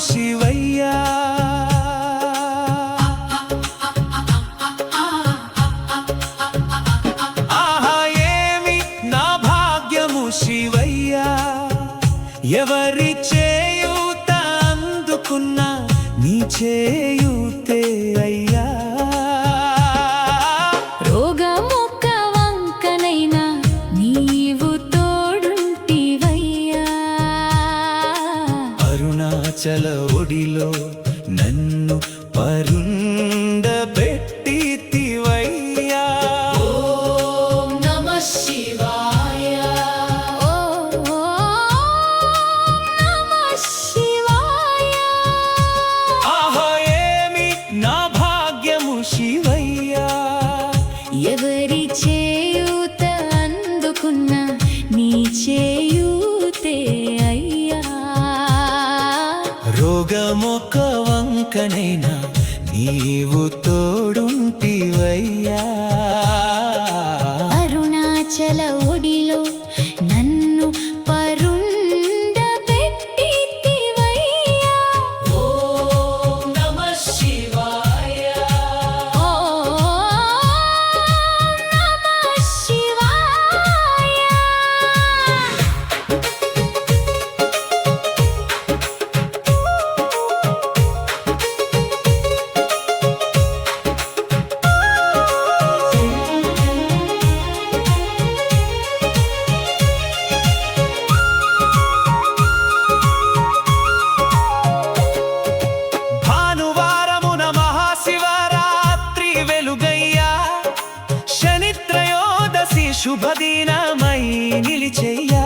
శివయ్యా ఆహా ఏమి నా భాగ్యము శివయ్యా ఎవరి చేయూత అందుకున్నా నీ చేయూతే అయ్యా రోగమొక్క వంకనైనా నీవు తోడుంటివయ్యా అరుణాచల ఒడిలో నన్ను పరుండబెట్టితివయ్యా ఓం నమః శివాయ ఓం నమః శివాయ ఆహా ఏమి నా భాగ్యము శివయ్యా ఎవరి చేయూత అందుకున్నా నీ చేయూతే అయ్యా రోగమొక్క వంకనైనా నీవు తోడుంటివయ్యా అరుణాచల ఒడిలో నన్ను పరుండబెట్టితివయ్యా ఓం నమః శివాయ ఓం నమః శివాయ భానువారమున మహాశివరాత్రి వెలుగయ్యా శనిత్రయోదశి శుభదినమై నిలిచెయ్యా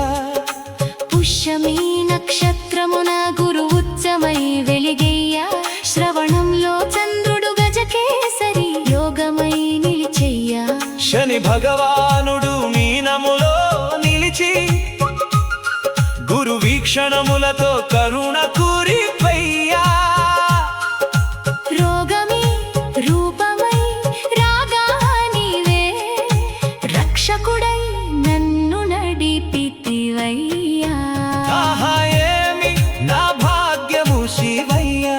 పుష్యమీ నక్షత్రమున గురు ఉత్సవమై వెలిగయ్యా శ్రవణంలో చంద్రుడు గజకేసరి యోగమై నిలిచెయ్యా శని భగవానుడు మీనములో నిలిచి గురు వీక్షణములతో కరుణ కురిపయ్యా రోగమే రూపమై రాగా నీవే రక్షకుడై నన్ను నడిపితివయ్యా ఆహా ఏమి నా భాగ్యము శివయ్యా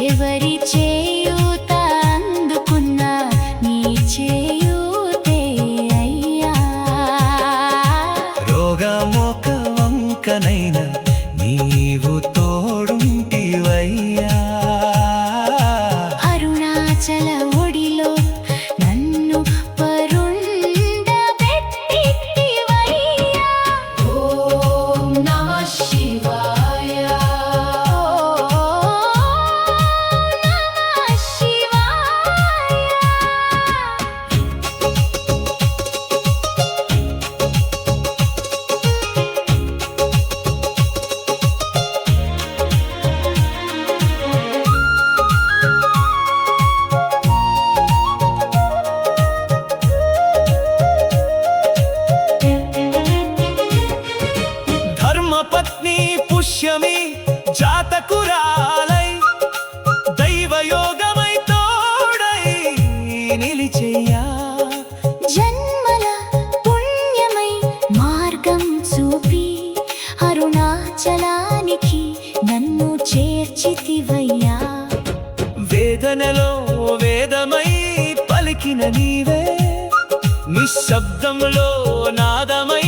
ఎవరి చేయూత అందుకున్నా నీ చేయూతే అయ్యా రోగమొక వంకనైనా నీవు తోడుంటివయ్యా అరుణాచల ఒడిలో నన్ను పరుండబెట్టితివయ్యా ఓం నమః శివాయ ఓం నమః శివాయ ధర్మపత్ని పుష్యమి జాతకురాలై దైవయోగమై తోడై నిలిచెయ్యా జన్మల పుణ్యమై మార్గం చూపి అరుణాచలానికి నన్ను చేర్చితివయ్యా వేదనలో వేదమై పలికిన నీవే నిశ్శబ్దంలో నాదమై